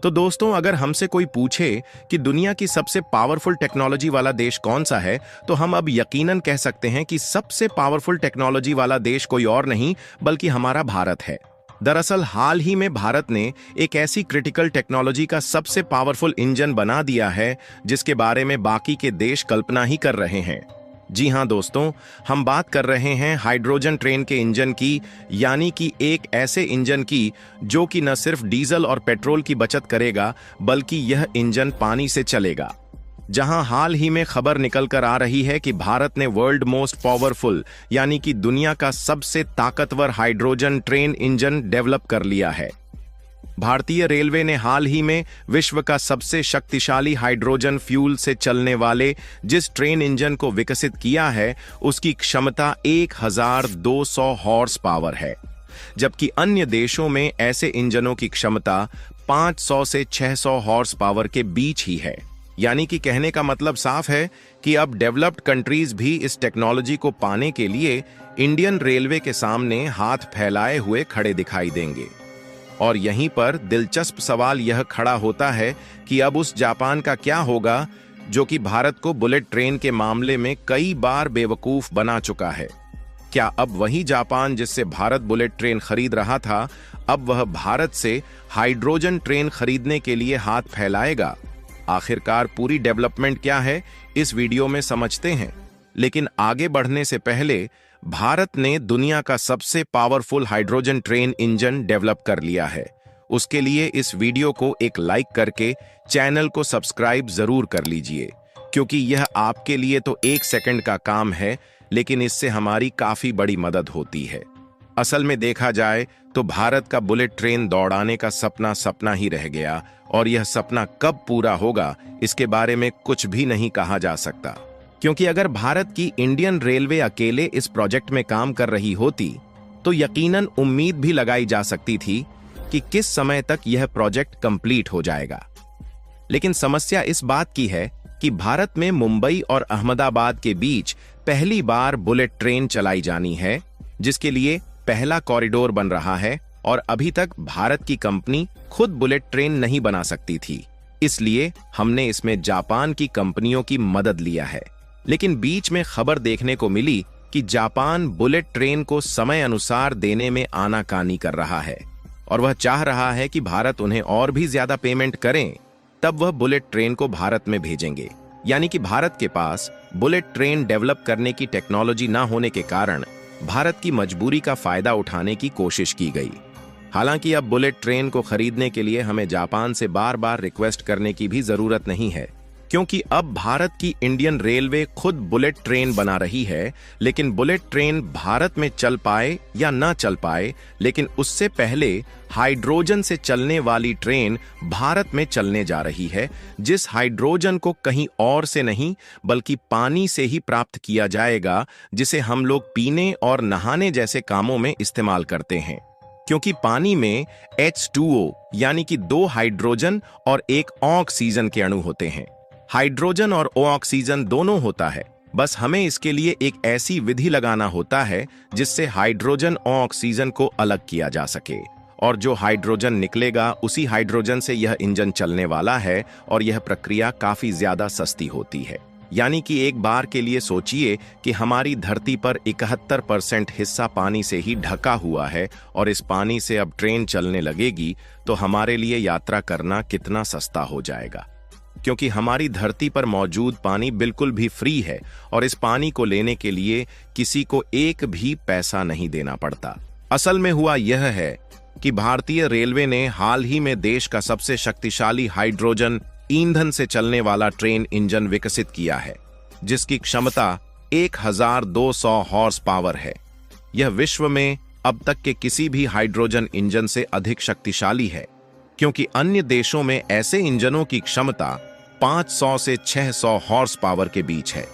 तो दोस्तों, अगर हमसे कोई पूछे कि दुनिया की सबसे पावरफुल टेक्नोलॉजी वाला देश कौन सा है, तो हम अब यकीनन कह सकते हैं कि सबसे पावरफुल टेक्नोलॉजी वाला देश कोई और नहीं बल्कि हमारा भारत है। दरअसल हाल ही में भारत ने एक ऐसी क्रिटिकल टेक्नोलॉजी का सबसे पावरफुल इंजन बना दिया है जिसके बारे में बाकी के देश कल्पना ही कर रहे हैं। जी हां दोस्तों, हम बात कर रहे हैं हाइड्रोजन ट्रेन के इंजन की, यानी कि एक ऐसे इंजन की जो कि न सिर्फ डीजल और पेट्रोल की बचत करेगा बल्कि यह इंजन पानी से चलेगा। जहां हाल ही में खबर निकल कर आ रही है कि भारत ने वर्ल्ड मोस्ट पावरफुल यानी कि दुनिया का सबसे ताकतवर हाइड्रोजन ट्रेन इंजन डेवलप कर लिया है। भारतीय रेलवे ने हाल ही में विश्व का सबसे शक्तिशाली हाइड्रोजन फ्यूल से चलने वाले जिस ट्रेन इंजन को विकसित किया है उसकी क्षमता 1200 हॉर्स पावर है, जबकि अन्य देशों में ऐसे इंजनों की क्षमता 500 से 600 हॉर्स पावर के बीच ही है। यानी कि कहने का मतलब साफ है कि अब डेवलप्ड कंट्रीज भी इस टेक्नोलॉजी को पाने के लिए इंडियन रेलवे के सामने हाथ फैलाए हुए खड़े दिखाई देंगे। और यहीं पर दिलचस्प सवाल यह खड़ा होता है कि अब उस जापान का क्या होगा जो कि भारत को बुलेट ट्रेन के मामले में कई बार बेवकूफ बना चुका है। क्या अब वही जापान जिससे भारत बुलेट ट्रेन खरीद रहा था, अब वह भारत से हाइड्रोजन ट्रेन खरीदने के लिए हाथ फैलाएगा? आखिरकार पूरी डेवलपमेंट क्या है, इस वीडियो में समझते हैं। लेकिन आगे बढ़ने से पहले भारत ने दुनिया का सबसे powerful hydrogen train engine develop कर लिया है। उसके लिए इस वीडियो को एक लाइक करके चैनल को सब्सक्राइब जरूर कर लीजिए, क्योंकि यह आपके लिए तो 1 सेकंड का काम है, लेकिन इससे हमारी काफी बड़ी मदद होती है। असल में देखा जाए तो भारत का बुलेट ट्रेन दौड़ाने का सपना सपना ही रह गया, और यह सपना कब पूरा होगा इसके बारे में कुछ भी नहीं कहा जा सकता। क्योंकि अगर भारत की इंडियन रेलवे अकेले इस प्रोजेक्ट में काम कर रही होती तो यकीनन उम्मीद भी लगाई जा सकती थी कि किस समय तक यह प्रोजेक्ट कंप्लीट हो जाएगा। लेकिन समस्या इस बात की है कि भारत में मुंबई और अहमदाबाद के बीच पहली बार बुलेट ट्रेन चलाई जानी है, जिसके लिए पहला कॉरिडोर बन रहा है, और अभी तक भारत की कंपनी खुद बुलेट ट्रेन नहीं बना सकती थी। इसलिए हमने इसमें जापान की कंपनियों की मदद लिया है। लेकिन बीच में खबर देखने को मिली कि जापान बुलेट ट्रेन को समय अनुसार देने में आनाकानी कर रहा है, और वह चाह रहा है कि भारत उन्हें और भी ज्यादा पेमेंट करें, तब वह बुलेट ट्रेन को भारत में भेजेंगे। यानी कि भारत के पास बुलेट ट्रेन डेवलप करने की टेक्नोलॉजी ना होने के कारण भारत की मजबूरी का फायदा उठाने की कोशिश की गई। हालांकि अब बुलेट ट्रेन को खरीदने के लिए हमें जापान से बार बार रिक्वेस्ट करने की भी जरूरत नहीं है, क्योंकि अब भारत की इंडियन रेलवे खुद बुलेट ट्रेन बना रही है। लेकिन बुलेट ट्रेन भारत में चल पाए या ना चल पाए, लेकिन उससे पहले हाइड्रोजन से चलने वाली ट्रेन भारत में चलने जा रही है, जिस हाइड्रोजन को कहीं और से नहीं बल्कि पानी से ही प्राप्त किया जाएगा, जिसे हम लोग पीने और नहाने जैसे कामों में इस्तेमाल करते हैं। क्योंकि पानी में H2O यानी कि 2 हाइड्रोजन और 1 ऑक्सीजन के अणु होते हैं। हाइड्रोजन और ऑक्सीजन दोनों होता है, बस हमें इसके लिए एक ऐसी विधि लगाना होता है जिससे हाइड्रोजन और ऑक्सीजन को अलग किया जा सके, और जो हाइड्रोजन निकलेगा उसी हाइड्रोजन से यह इंजन चलने वाला है, और यह प्रक्रिया काफी ज्यादा सस्ती होती है। यानी कि एक बार के लिए सोचिए कि हमारी धरती पर 71% हिस्सा पानी से ही ढका हुआ है, और इस पानी से अब ट्रेन चलने लगेगी तो हमारे लिए यात्रा करना कितना सस्ता हो जाएगा। क्योंकि हमारी धरती पर मौजूद पानी बिल्कुल भी फ्री है, और इस पानी को लेने के लिए किसी को एक भी पैसा नहीं देना पड़ता। असल में हुआ यह है कि भारतीय रेलवे ने हाल ही में देश का सबसे शक्तिशाली हाइड्रोजन ईंधन से चलने वाला ट्रेन इंजन विकसित किया है, जिसकी क्षमता 1200 हॉर्स पावर है। यह विश्व में अब तक के किसी भी हाइड्रोजन इंजन से अधिक शक्तिशाली है, क्योंकि अन्य देशों में ऐसे इंजनों की क्षमता 500 से 600 हॉर्स पावर के बीच है।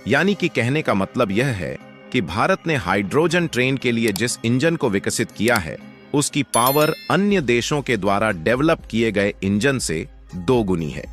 यानी कि कहने का मतलब यह है कि भारत ने हाइड्रोजन ट्रेन के लिए जिस इंजन को विकसित किया है उसकी पावर अन्य देशों के द्वारा डेवलप किए गए इंजन से 2 गुनी है।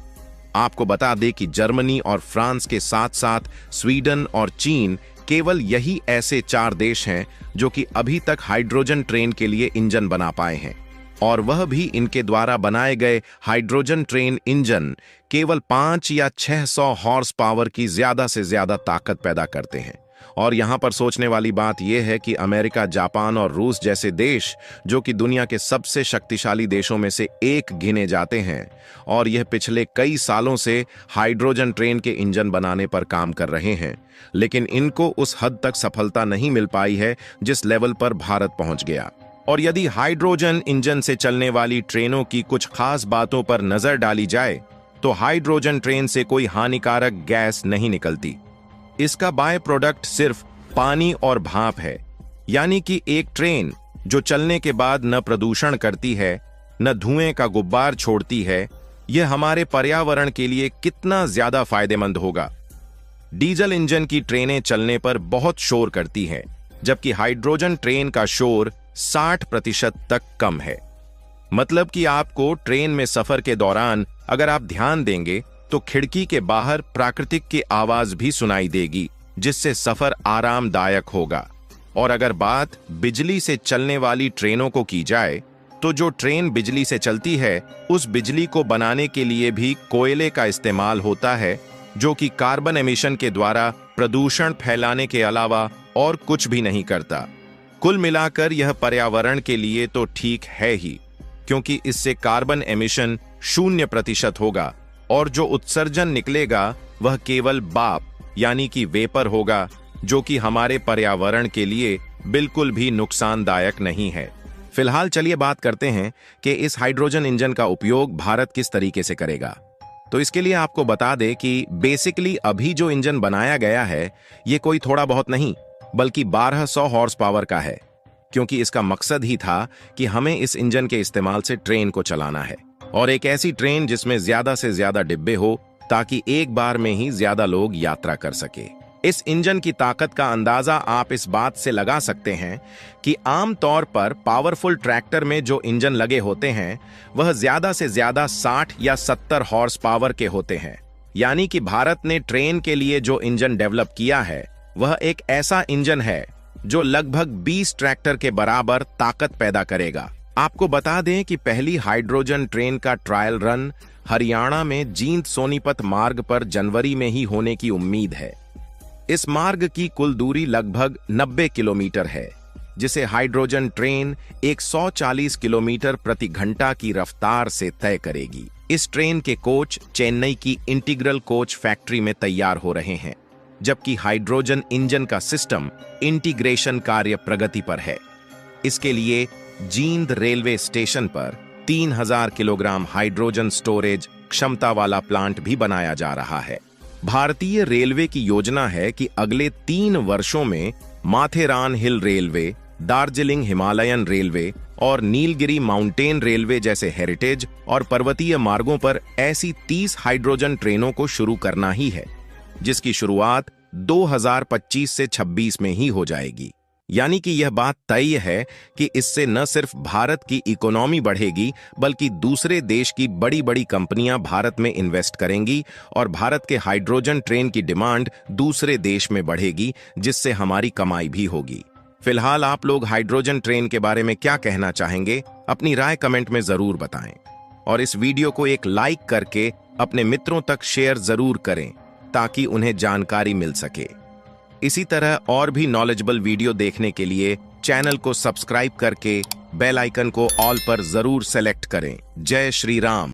आपको बता दें कि जर्मनी और फ्रांस के साथ साथ स्वीडन और चीन केवल यही ऐसे 4 देश हैं जो कि अभी तक हाइड्रोजन ट्रेन के लिए इंजन बना पाए हैं। और वह भी इनके द्वारा बनाए गए हाइड्रोजन ट्रेन इंजन केवल 5 या 600 हॉर्स पावर की ज्यादा से ज्यादा ताकत पैदा करते हैं। और यहां पर सोचने वाली बात यह है कि अमेरिका, जापान और रूस जैसे देश, जो कि दुनिया के सबसे शक्तिशाली देशों में से एक गिने जाते हैं, और यह पिछले कई सालों से हाइड्रोजन ट्रेन के इंजन बनाने पर काम कर रहे हैं, लेकिन इनको उस हद तक सफलता नहीं मिल पाई है जिस लेवल पर भारत पहुंच गया। और यदि हाइड्रोजन इंजन से चलने वाली ट्रेनों की कुछ खास बातों पर नजर डाली जाए तो हाइड्रोजन ट्रेन से कोई हानिकारक गैस नहीं निकलती। इसका बाय प्रोडक्ट सिर्फ पानी और भाप है, यानी कि एक ट्रेन जो चलने के बाद न प्रदूषण करती है, न धुएं का गुब्बार छोड़ती है, यह हमारे पर्यावरण के लिए कितना ज्यादा फायदेमंद होगा। डीजल इंजन की ट्रेनें चलने पर बहुत शोर करती हैं, जबकि हाइड्रोजन ट्रेन का शोर 60% तक कम है। मतलब कि आपको ट्रेन में सफर के दौरान अगर आप ध्यान देंगे तो खिड़की के बाहर प्राकृतिक की आवाज भी सुनाई देगी, जिससे सफर आरामदायक होगा। और अगर बात बिजली से चलने वाली ट्रेनों को की जाए तो जो ट्रेन बिजली से चलती है, उस बिजली को बनाने के लिए भी कोयले का इस्तेमाल होता है, जो कि कार्बन एमिशन के द्वारा प्रदूषण फैलाने के अलावा और कुछ भी नहीं करता। कुल मिलाकर यह पर्यावरण के लिए तो ठीक है ही, क्योंकि इससे कार्बन एमिशन 0% होगा और जो उत्सर्जन निकलेगा वह केवल भाप यानी कि वेपर होगा, जो कि हमारे पर्यावरण के लिए बिल्कुल भी नुकसानदायक नहीं है। फिलहाल चलिए बात करते हैं कि इस हाइड्रोजन इंजन का उपयोग भारत किस तरीके से करेगा। तो इसके लिए आपको बता दें कि बेसिकली अभी जो इंजन बनाया गया है ये कोई थोड़ा बहुत नहीं बल्कि 1200 हॉर्स पावर का है, क्योंकि इसका मकसद ही था कि हमें इस इंजन के इस्तेमाल से ट्रेन को चलाना है, और एक ऐसी ट्रेन जिसमें ज्यादा से ज्यादा डिब्बे हो ताकि एक बार में ही ज्यादा लोग यात्रा कर सके। इस इंजन की ताकत का अंदाजा आप इस बात से लगा सकते हैं कि आमतौर पर पावरफुल ट्रैक्टर में जो इंजन लगे होते हैं वह ज्यादा से ज्यादा 60 या 70 हॉर्स पावर के होते हैं। यानी कि भारत ने ट्रेन के लिए जो इंजन डेवलप किया है वह एक ऐसा इंजन है जो लगभग 20 ट्रैक्टर के बराबर ताकत पैदा करेगा। आपको बता दें कि पहली हाइड्रोजन ट्रेन का ट्रायल रन हरियाणा में जींद सोनीपत मार्ग पर जनवरी में ही होने की उम्मीद है। इस मार्ग की कुल दूरी लगभग 90 किलोमीटर है, जिसे हाइड्रोजन ट्रेन 140 किलोमीटर प्रति घंटा की रफ्तार से तय करेगी। इस ट्रेन के कोच चेन्नई की इंटीग्रल कोच फैक्ट्री में तैयार हो रहे हैं, जबकि हाइड्रोजन इंजन का सिस्टम इंटीग्रेशन कार्य प्रगति पर है। इसके लिए जींद रेलवे स्टेशन पर 3000 किलोग्राम हाइड्रोजन स्टोरेज क्षमता वाला प्लांट भी बनाया जा रहा है। भारतीय रेलवे की योजना है कि अगले 3 वर्षों में माथेरान हिल रेलवे, दार्जिलिंग हिमालयन रेलवे और नीलगिरी माउंटेन रेलवे जैसे हेरिटेज और पर्वतीय मार्गों पर ऐसी 30 हाइड्रोजन ट्रेनों को शुरू करना ही है, जिसकी शुरुआत 2025 से 26 में ही हो जाएगी। यानी कि यह बात तय है कि इससे न सिर्फ भारत की इकोनॉमी बढ़ेगी बल्कि दूसरे देश की बड़ी बड़ी कंपनियां भारत में इन्वेस्ट करेंगी और भारत के हाइड्रोजन ट्रेन की डिमांड दूसरे देश में बढ़ेगी, जिससे हमारी कमाई भी होगी। फिलहाल आप लोग हाइड्रोजन ट्रेन के बारे में क्या कहना चाहेंगे? अपनी राय कमेंट में जरूर बताएं और इस वीडियो को एक लाइक करके अपने मित्रों तक शेयर जरूर करें ताकि उन्हें जानकारी मिल सके। इसी तरह और भी नॉलेजेबल वीडियो देखने के लिए चैनल को सब्सक्राइब करके बेल आइकन को ऑल पर जरूर सेलेक्ट करें। जय श्री राम।